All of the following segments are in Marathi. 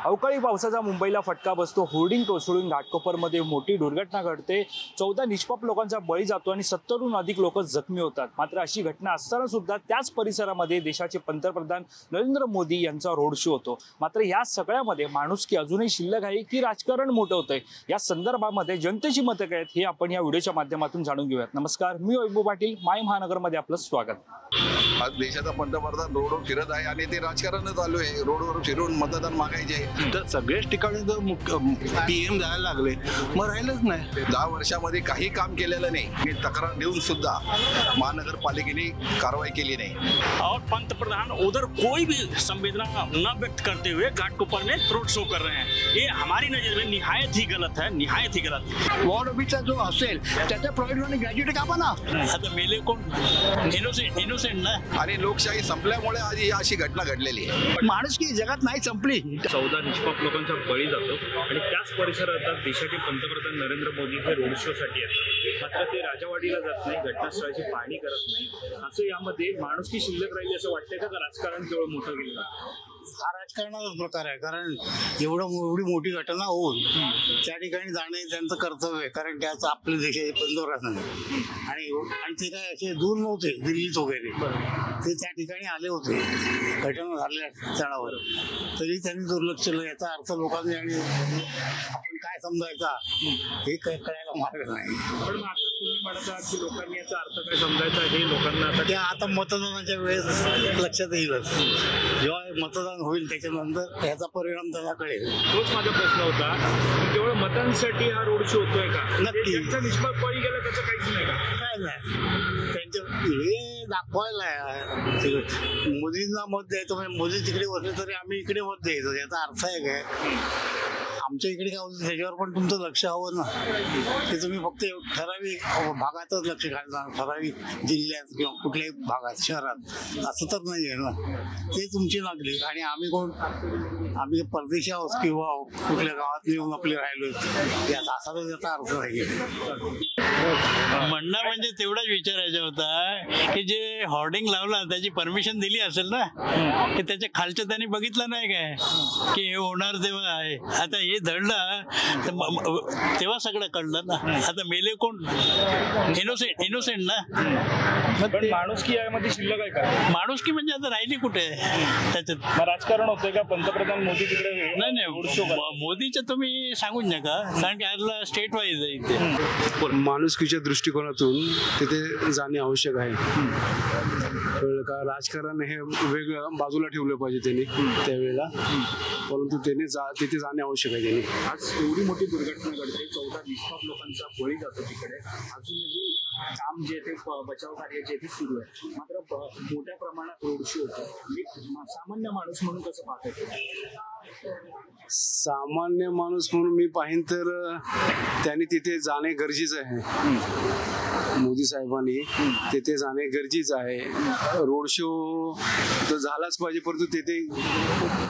अवकाळी पावसाचा मुंबईला फटका बसतो. होर्डिंग कोसळून घाटकोपरमध्ये मोठी दुर्घटना घडते. 14 निष्पाप लोकांचा बळी जातो आणि 70हून अधिक लोक जखमी होतात. मात्र अशी घटना असताना सुद्धा त्याच परिसरामध्ये देशाचे पंतप्रधान नरेंद्र मोदी यांचा रोड शो होतो. मात्र या सगळ्यामध्ये माणुसकी अजूनही शिल्लक आहे की राजकारण मोठं होतंय? या संदर्भामध्ये जनतेची मतं काय आहेत हे आपण या व्हिडिओच्या माध्यमातून जाणून घेऊयात. नमस्कार, मी वैभव पाटील, माय महानगरमध्ये आपलं स्वागत. आज देशाचा पंतप्रधान रोडवर फिरत आहे आणि ते राजकारण चालू आहे. रोडवर फिरून मतदान मागायचे. तर सगळ्याच ठिकाणी जर PM जायला लागले मग राहिलंच नाही. 10 वर्षामध्ये काही काम केलेलं नाही. मी तक्रार देऊन सुद्धा महानगरपालिकेने कारवाई केली नाही. और पंतप्रधान उधर कोई भी संवेदना न व्यक्त करते हुए घाटकोपर में रोड शो कर रहे हैं. ये हमारी नजर में निहायत ही गलत है, निहायत ही गलत. वॉर्ड ऑफिसचा जो असेल त्याच्या प्रोव्हिडंट ग्रॅज्युएट कापा ना. आता मेले कोण? इनोसेंट ना. आणि लोकशाही संपल्यामुळे आज ही अशी घटना घडलेली आहे. माणूस की जगात नाही संपली. 14 निष्पाप लोकांचा बळी जातो आणि त्याच परिसरात देशाचे पंतप्रधान नरेंद्र मोदी हे रोड शो साठी येतात. मात्र ते राजवाडीला जात नाही, घटनास्थळाची पाहणी करत नाही. असं यामध्ये माणुसकी शिल्लक राहिली असं वाटतंय का राजकारण केवळ मोठं गेलं? हा राजकारणाचाच प्रकार आहे. कारण एवढी मोठी घटना होऊन त्या ठिकाणी जाणे त्यांचं कर्तव्य आहे. कारण त्याचं आपल्या देशाचे पंतप्रधान आहे आणि ते काय असे दूर नव्हते दिल्लीत वगैरे, ते त्या ठिकाणी आले होते घटना झालेल्या स्थळावर. तरी त्यांनी दुर्लक्ष केलं. याचा अर्थ लोकांनी आणि आपण काय समजायचा हे कळायला मार्ग नाही. पण आता तुम्ही म्हणत आहात की लोकांनी याचा अर्थ काय समजायचा हे लोकांना त्या आता मतदानाच्या वेळेस लक्षात येईलच. जेव्हा मतदान होईल त्याच्यानंतर याचा परिणाम त्यांना कळेल. तोच माझा प्रश्न होता की केवळ मतांसाठी हा रोड शो होतोय का? नक्की. त्यांचा निष्पाप बळी गेला त्याचं काहीच नाही का? काय नाही त्यांच्या हे दाखवायला आहे. मोदींना मत द्यायचं म्हणजे मोदी तिकडे बसले तरी आम्ही इकडे मत द्यायचं. याचा अर्थ आहे काय? आमच्या इकडे काय होतं त्याच्यावर पण तुमचं लक्ष हवं ना. ते तुम्ही फक्त ठराविक भागातच लक्ष घालणार, ठराविक जिल्ह्यात किंवा कुठल्याही भागात शहरात असं तर नाही आहे ना. ते तुमची नागरिक आणि आम्ही कोण? आम्ही परदेशी आहोत किंवा कुठल्या गावात येऊन आपले राहिलो याचा असा तर त्याचा अर्थ नाही. म्हणणं म्हणजे तेवढाच विचारायचं होता की जे होर्डिंग लावला त्याची परमिशन दिली असेल ना, की त्याच्या खालचं त्यांनी बघितलं नाही काय की हे होणार तेव्हा आहे. आता हे धडलं तेव्हा सगळं कळलं ना. आता मेले कोण? इनोसेंट ना. पण माणुसकी यामध्ये शिल्लक आहे का? माणुसकी म्हणजे आता राहिली कुठे त्याच्यात? राजकारण होतंय का? पंतप्रधान मोदी तिकडे नाही मोदीचं तुम्ही सांगूच नका, कारण की आज स्टेट वाईज आहे इथे. माणुसकीच्या दृष्टिकोनातून तिथे जाणे आवश्यक आहे. कळलं का? राजकारण हे वेगळं बाजूला ठेवलं पाहिजे त्यांनी त्यावेळेला, परंतु तिथे जाणे आवश्यक आहे त्यांनी. आज एवढी मोठी दुर्घटना घडते, 14 निष्पाप लोकांचा बळी जातो तिकडे. अजूनही काम जे ते बचाव कार्य जे ते सुरू आहे. मात्र मोठ्या प्रमाणात रोड शो होतो. सामान्य माणूस म्हणून कसं पाहतो? सामान्य माणूस म्हणून मी पाहिन तर त्यांनी तिथे जाणे गरजेचं आहे. मोदी साहेबांनी तिथे जाणे गरजेचं आहे. रोड शो तर झालाच पाहिजे, परंतु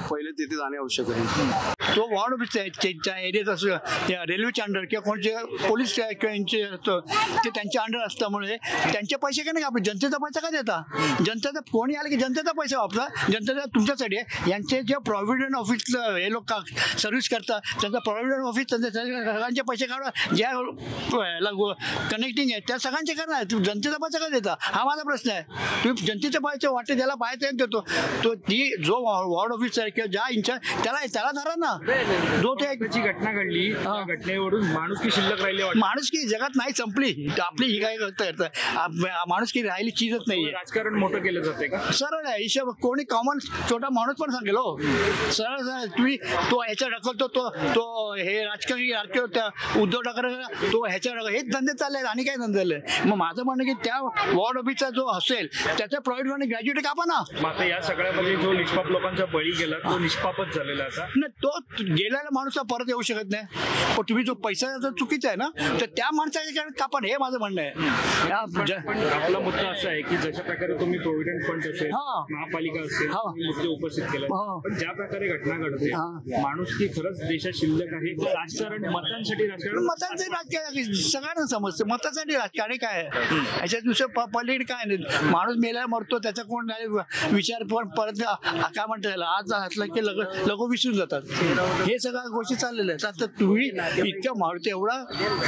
पहिले तिथे जाणे आवश्यक आहे. तो वॉर्ड ऑफिसच्या एरियात असं त्या रेल्वेच्या अंडर किंवा कोणत्या पोलीस किंवा यांचे असतं ते त्यांच्या अंडर असल्यामुळे त्यांचे पैसे काय नाही का? जनतेचा पैसा का देता? जनतेचा कोणी आले की जनतेचा पैसा वापरा. जनतेचा तुमच्यासाठी आहे. यांचे जे प्रॉव्हिडंट ऑफिस हे लोक सर्व्हिस करतात त्यांचा प्रॉव्हिडंट ऑफिस त्यांच्या सगळ्यांचे पैसे काढा. ज्या कनेक्टिंग आहे त्या सगळ्यांचे करणार. जनतेचा पैसा का देता? हा माझा प्रश्न आहे. तुम्ही जनतेचे पैसे वाटते ज्याला पाहिजे देतो. तो जो वॉर्ड ऑफिस आहे किंवा ज्या इंचार्ज त्याला धरा ना. जो त्याची घटना घडली त्या घटनेवरून माणुसकी शिल्लक राहिली. माणुसकी जगात नाही संपली. आपली ही काय माणुसकी राहिली चीजच नाही. राजकारण मोठं केलं जाते का? सरळ आहे हिशोब. कोणी कॉमन छोटा माणूस पण सांगेल हो सरळ. तुम्ही तो ह्याच्या ढकलतो तो हे राजकारणी उद्धव ठाकरे तो ह्याच्या हेच धंदे चालले आणि काय धंदे चालले. मग माझं म्हणणं की त्या वॉर्ड ऑफिसचा जो असेल त्याच्या प्रोव्हिडंट ग्रॅज्युएट कापा ना. मात्र या सगळ्यामध्ये जो निष्पाप लोकांचा बळी गेला तो निष्पापच झालेला आता. तो गेलेला माणूस परत येऊ शकत नाही. पण तुम्ही जो पैसा चुकीचा आहे ना तर त्या माणसाच्या कापण हे माझं म्हणणं आहे. आपला मुद्दा असा आहे की जशा प्रकारे तुम्ही प्रोव्हिडंट फंड असेल, महापालिका असेल, मुद्दे उपस्थित केले, पण ज्या प्रकारे घटना घडते घडते हा. माणुसकी खरंच देशात शिल्लक आहे का राजकारण मतांसाठी राजकारण मतांचे राजकारण सगळ्यांना समजतं. मतासाठी राजकारण काय आहे याच्यात दुसरं पलीकडे काय नाही. माणूस मेला मरतो त्याचा कोण नाही विचार. पण परत काय म्हणतात त्याला आज असलं की लघु विसरून जातात. हे सगळ्या गोष्टी चाललेल्या आहेत. आता तुम्ही इतकं मारतो एवढा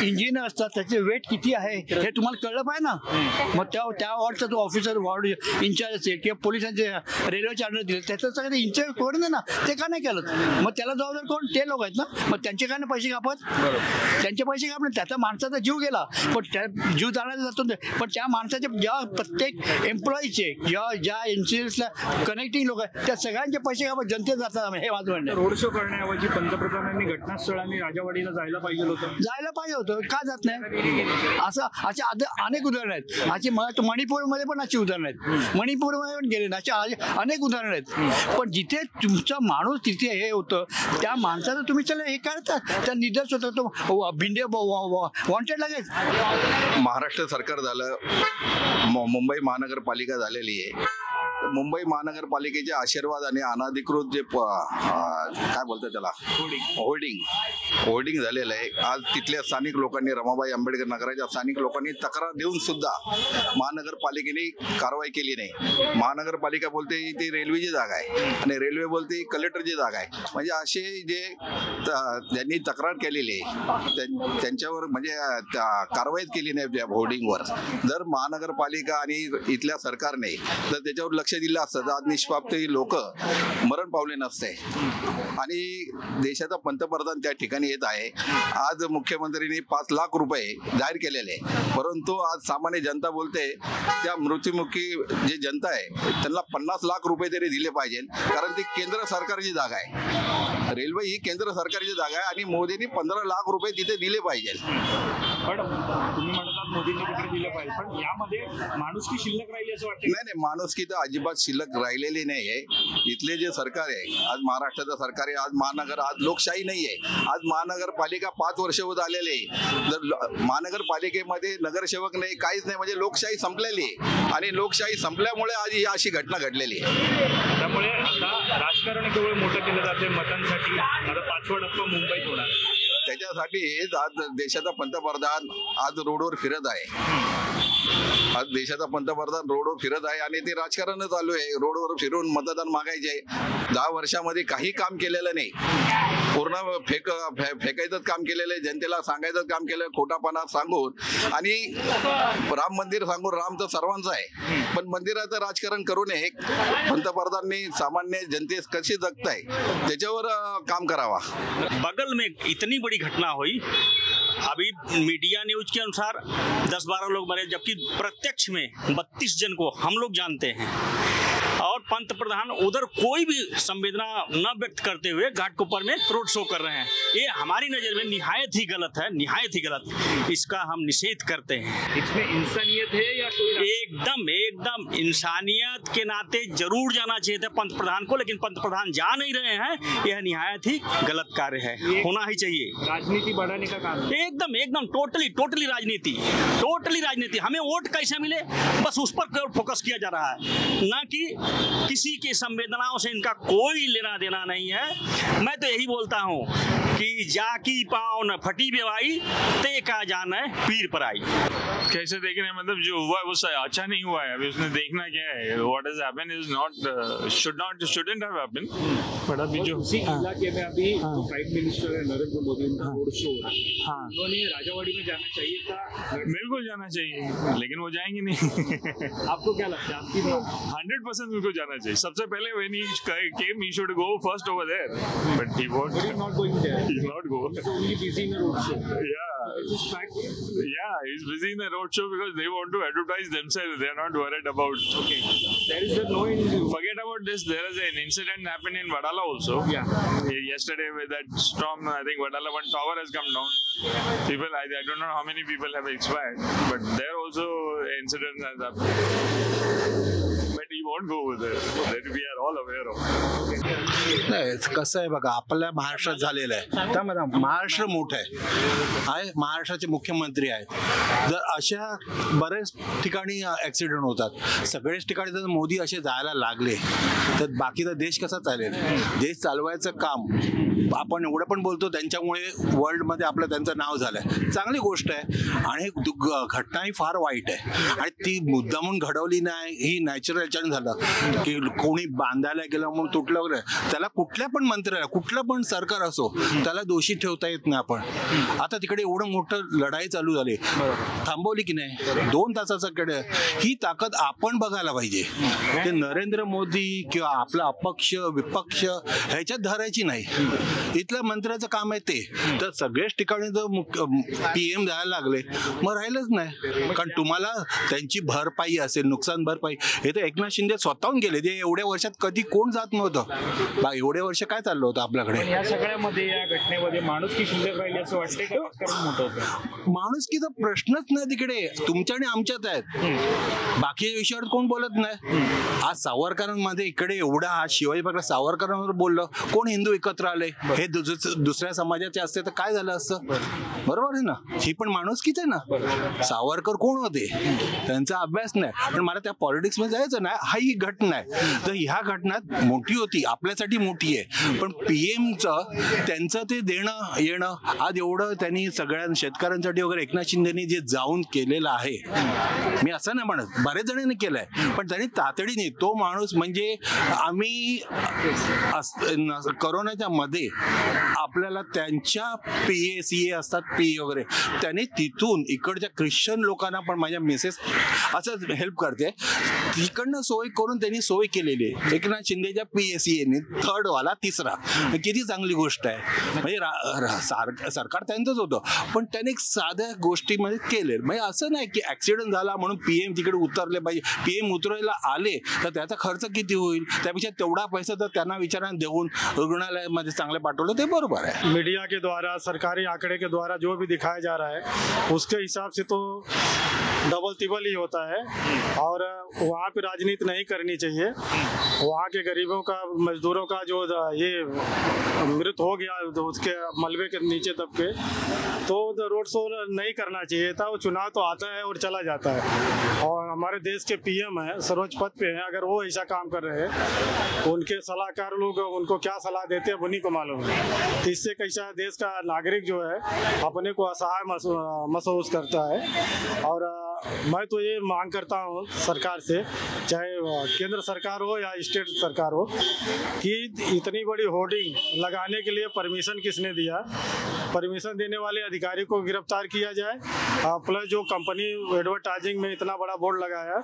इंजिनियर असतात त्याचे वेट किती आहे हे तुम्हाला कळलं पाहिजे ना. मग त्या वॉर्डचा तो ऑफिसर वॉर्ड इंचार्ज असेल किंवा पोलिसांचे रेल्वेचे ऑर्डर दिले त्याचं सगळं इंचार्ज कोण आहे ना ते का नाही केलं. मग त्याला जबाबदार कोण ते लोक आहेत ना. मग त्यांचे काय नाही पैसे कापत. त्यांचे पैसे कापले त्याचा माणसाचा जीव गेला पण त्या जीव जाण्याचा जातो. पण त्या माणसाचे जेव्हा प्रत्येक एम्प्लॉईचे ज्या इन्शुरन्सला कनेक्टिंग लोक आहेत त्या सगळ्यांचे पैसे कापत जनतेत जातात. हे माझं म्हणणं. रोड शो करण्याऐवजी पंतप्रधानांनी घटनास्थळाने राजावाडीला जायला पाहिजे होतं. जायला पाहिजे होतं. का जात नाही. असे अनेक उदाहरणं आहेत. अशी मणिपूरमध्ये पण अशी उदाहरणं आहेत. मणिपूरमध्ये पण गेले ना असे अनेक उदाहरणं आहेत. पण जिथे तुमचा माणूस तिथे हे होतं त्या माणसाचं तुम्ही चला हे करतात त्या निर्दोष होता तो भिंडे वॉन्टेड लागेल. महाराष्ट्र सरकार झालं, मुंबई महानगरपालिका झालेली आहे. मुंबई महानगरपालिकेच्या आशीर्वाद आणि अनधिकृत जे काय बोलतात त्याला होर्डिंग झालेलं आहे. आज तिथल्या स्थानिक लोकांनी रमाबाई आंबेडकर नगराच्या स्थानिक लोकांनी तक्रार देऊन सुद्धा महानगरपालिकेने कारवाई केली नाही. महानगरपालिका बोलते ती रेल्वेची जागा आहे आणि रेल्वे बोलते कलेक्टरची जागा आहे. म्हणजे असे जे ज्यांनी तक्रार केलेली आहे त्यांच्यावर म्हणजे कारवाईच केली नाही त्या होर्डिंगवर. जर महानगरपालिका आणि इथल्या सरकारने जर त्याच्यावर लक्ष दिलं असतं तर आज निष्पाप लोक मरण पावले नसते. आणि देशाचा पंतप्रधान त्या ठिकाणी येत आहे. आज मुख्यमंत्र्यांनी 5 लाख रुपये जाहीर केलेले, परंतु आज सामान्य जनता बोलते त्या मृत्युमुखी जे जनता आहे त्यांना 50 लाख रुपये तरी दिले पाहिजे. कारण ती केंद्र सरकारची जागा आहे. रेल्वे ही केंद्र सरकारची जागा आहे आणि मोदींनी 15 लाख रुपये तिथे दिले पाहिजे. पण तुम्ही म्हणतात मोदींनी तिकडे दिलं पाहिजे पण यामध्ये माणुसकी शिल्लक राहिली असं वाटतं. नाही माणुसकी तर अजिबात शिल्लक राहिलेली नाही आहे. इथले जे सरकार आहे आज महाराष्ट्राचं सरकार आहे. आज लोकशाही नाही आहे. आज महानगरपालिका 5 वर्ष होत आलेले आहे. जर महानगरपालिकेमध्ये नगरसेवक नाही काहीच नाही म्हणजे लोकशाही संपलेली आहे. आणि लोकशाही संपल्यामुळे आज ही अशी घटना घडलेली आहे. त्यामुळे आता राजकारण केवळ मोठं केलं जाते मतांसाठी. आता 5वा टप्पा मुंबईत होणार. त्याच्यासाठी आज देशाचा पंतप्रधान आज रोडवर फिरत आहे. आज देशाचा पंतप्रधान रोडवर फिरत आहे आणि ते राजकारण चालू आहे. रोडवर फिरून मतदान मागायचे. 10 वर्षामध्ये काही काम केलेलं नाही. पूर्ण फेकायचंच काम केलेलं आहे. जनतेला सांगायचं काम केलं खोटापणा सांगून. आणि राम मंदिर सांगून राम तर सर्वांचं आहे पण मंदिराचं राजकारण करू नये. पंतप्रधानांनी सामान्य जनतेस कशी जगताय त्याच्यावर काम करावा. बगल में इतनी बड़ी घटना हुई. अभी मीडिया न्यूज के अनुसार 10-12 लोग मरे जबकि प्रत्यक्ष में 32 जन को हम लोग जानते हैं. और पंत प्रधान उधर कोई भी संवेदना न व्यक्त करते हुए घाटकोपर में रोड शो कर रहे हैं. ये हमारी नज़र में निहायत ही गलत है. निहायत ही गलत. इसका हम निषेध करते हैं. इसमें इंसानियत है या कोई एकदम इंसानियत के नाते जरूर जाना चाहिए था पंत प्रधान को. लेकिन पंत प्रधान जा नहीं रहे हैं. यह निहायत ही गलत कार्य है. होना ही चाहिए. राजनीति बढ़ाने का काम है. एकदम टोटली राजनीति. हमें वोट कैसे मिले बस उस पर फोकस किया जा रहा है. ना कि किसी की संवेदनाओं से इनका कोई लेना देना नहीं है. मैं तो यही बोलता हूँ कि जाकी पाँव न फटी बेवाई ते का जान है पीर पर आई. कैसे देखने मतलब जो हुआ है वो अच्छा नहीं हुआ है. अभी उसने देखना क्या है. What has happened is not shouldn't have happened. बड़ा भी जो उसी इलाके में अभी तो प्राइम मिनिस्टर है नरेंद्र मोदी का रोड शो हो रहा है. उन्होंने राजावाड़ी में जाना चाहिए था. बिल्कुल जाना चाहिए लेकिन वो जाएंगे नहीं. आपको क्या लगता है आपकी 100% उनको जाना चाहिए. सबसे पहले when he came he should go first over there but he won't. But he's not going there. He'll not go. He's only busy in a road show. Yeah. It's just fact. Yeah, he's busy in a road show because they want to advertise themselves. They're not worried about. Okay. There is no. Forget about this. There is an incident happened in Vadala also. Yeah. Yesterday with that storm, I think Vadala one tower has come down. People, I don't know how many people have expired, but there also incidents has happened. but he won't go there. That we are all aware of. नाही कसं आहे बघा, आपल्या महाराष्ट्रात झालेलं आहे त्यामध्ये महाराष्ट्र मोठं आहे, महाराष्ट्राचे मुख्यमंत्री आहेत. जर अशा बरेच ठिकाणी ऍक्सिडेंट होतात, सगळेच ठिकाणी जर मोदी असे जायला लागले तर बाकीचा देश कसा चालेल? देश चालवायचं काम आपण एवढं पण बोलतो, त्यांच्यामुळे वर्ल्डमध्ये आपलं त्यांचं नाव झालंय, चांगली गोष्ट आहे. आणि घटना ही फार वाईट आहे आणि ती मुद्दामून घडवली नाही, ही नॅचरल याच्याने झालं की कोणी बांधायला गेलं म्हणून तुटलं वगैरे. त्याला कुठल्या पण मंत्र्याला, कुठलं पण सरकार असो, त्याला दोषी ठेवता येत नाही. आपण आता तिकडे एवढं मोठं लढाई चालू झाली, थांबवली की नाही 2 तासाचा ही ताकद आपण बघायला पाहिजे. ते नरेंद्र मोदी किंवा आपला अपक्ष विपक्ष ह्याच्यात धरायची नाही. इथल्या मंत्र्याचं काम आहे ते. तर सगळ्याच ठिकाणी जर PM जायला लागले मग राहिलंच नाही, कारण तुम्हाला त्यांची भरपाई असेल, नुकसान भरपाई. हे तर एकनाथ शिंदे स्वतःहून गेले, ते एवढ्या वर्षात कधी कोण जात नव्हतं. एवढे वर्ष काय चाललं होतं आपल्याकडे? या सगळ्यामध्ये या घटनेमध्ये माणुसकी शिल्लक राहिली असं वाटतंय का? राजकारण मोठं होतं. माणुसकीचा प्रश्नच नाही तिकडे, तुमच्या आणि आमच्यात आहेत. बाकी विषयावर कोण बोलत नाही. आज सावरकरांमध्ये इकडे एवढा हा शिवाजी प्रकाश सावरकरांवर बोललं, कोण हिंदू एकत्र आले, हे दुसऱ्या समाजाचे असते तर काय झालं असतं? बरोबर आहे ना, ही पण माणुसकीच आहे ना. सावरकर कोण होते, त्यांचा अभ्यास नाही, पण मला त्या पॉलिटिक्स मध्ये जायचं नाही. हा ही घटना आहे, तर ह्या घटनात मोठी होती, आपल्यासाठी मोठी आहे, पण PMचं त्यांचं ते देणं येणं आज एवढं त्यांनी सगळ्या शेतकऱ्यांसाठी वगैरे एकनाथ शिंदेनी जे जाऊन केलेलं आहे, मी असं नाही म्हणत, बरेच जणांनी केलंय, पण त्यांनी तातडीने तो माणूस म्हणजे आम्ही करोनाच्या मध्ये आपल्याला त्यांच्या PA असतात, PE वगैरे, त्यांनी तिथून इकडच्या ख्रिश्चन लोकांना पण, माझ्या मिसेस असं हेल्प करते, तिकडनं सोय करून त्यांनी सोय केलेली आहे. एकनाथ शिंदेच्या PA थर्ड वाला 3रा, किती चांगली गोष्ट आहे. म्हणजे सरकार त्यांचंच होतं, पण त्यांनी साध्या गोष्टीमध्ये केले. म्हणजे असं नाही की ऍक्सिडेंट झाला म्हणून PM तिकडे उतरले पाहिजे. PM उतरायला आले तर त्याचा खर्च किती होईल, त्यापेक्षा तेवढा पैसा तर त्यांना विचारांना देऊन रुग्णालयामध्ये चांगले पाठवलं ते बरोबर है। मीडिया के द्वारा सरकारी आंकड़े के द्वारा जो भी दिखाया जा रहा है उसके हिसाब से तो डबल तिबल ही होता है और वहाँ पे राजनीति नहीं करनी चाहिए। वहाँ के गरीबों का मजदूरों का जो ये मृत हो गया उसके मलबे के नीचे दबके तो रोड शो नहीं करना चाहिए था। वो चुनाव तो आता है और चला जाता है और हमारे देश के PM हैं, सर्वोच्च पद पे हैं, अगर वो ऐसा काम कर रहे हैं उनके सलाहकार लोग उनको क्या सलाह देते हैं उन्हीं को मालूम है। तो इससे कैसा देश का नागरिक जो है अपने को असहाय महसूस करता है। और मैं तो ये मांग करता हूँ सरकार से, चाहे केंद्र सरकार हो या स्टेट सरकार हो, कि इतनी बड़ी होर्डिंग लगाने के लिए परमिशन किसने दिया, परमिशन देने वाले अधिकारी को गिरफ्तार किया जाए, प्लस जो कंपनी एडवर्टाइजिंग में इतना बड़ा बोर्ड लगाया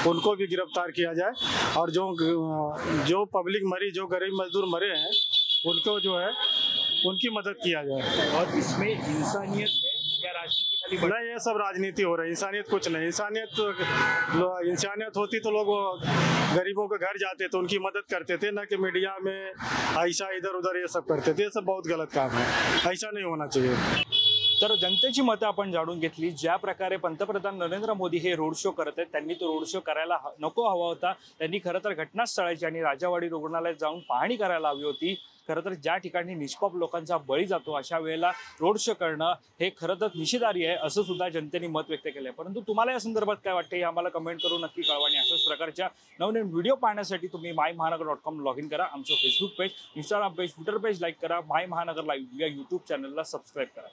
उनको भी गिरफ्तार किया जाए और जो पब्लिक मरी, जो गरीब मजदूर मरे हैं उनको जो है उनकी मदद किया जाए। और इसमें इंसानियत है या राजनीति खाली बड़ा? नहीं, ये सब राजनीति हो रही है, इंसानियत कुछ नहीं। इंसानियत होती तो लोग गरीबों के घर जाते तो उनकी मदद करते थे, ना कि मीडिया में ऐसा इधर उधर ये सब करते थे। ये सब बहुत गलत काम है, ऐसा नहीं होना चाहिए। तर जनतेची मतं आपण जाणून घेतली। ज्या प्रकारे पंतप्रधान नरेंद्र मोदी हे रोड शो करत आहेत, त्यांनी तो रोड शो करायला नको हवा होता। त्यांनी खरं तर घटनास्थळाची आणि राजावाडी रुग्णालयात जाऊन पाहणी करायला हवी होती। खरं तर ज्या ठिकाणी निष्पाप लोकांचा बळी जातो अशा वेळेला रोड शो करणं हे खरं तर निषेधार्ह आहे, असं सुद्धा जनतेने मत व्यक्त केलं आहे। परंतु तुम्हाला या संदर्भात काय वाटतं हे आम्हाला कमेंट करून नक्की कळवा आणि अशाच प्रकारच्या नवनवीन व्हिडिओ पाहण्यासाठी तुम्ही mymahangar.com लॉग इन करा। आमचं Facebook page, Instagram page, Twitter page like करा। माय महानगर लाईव्ह या यूट्यूब चॅनलला सबस्क्राईब करा।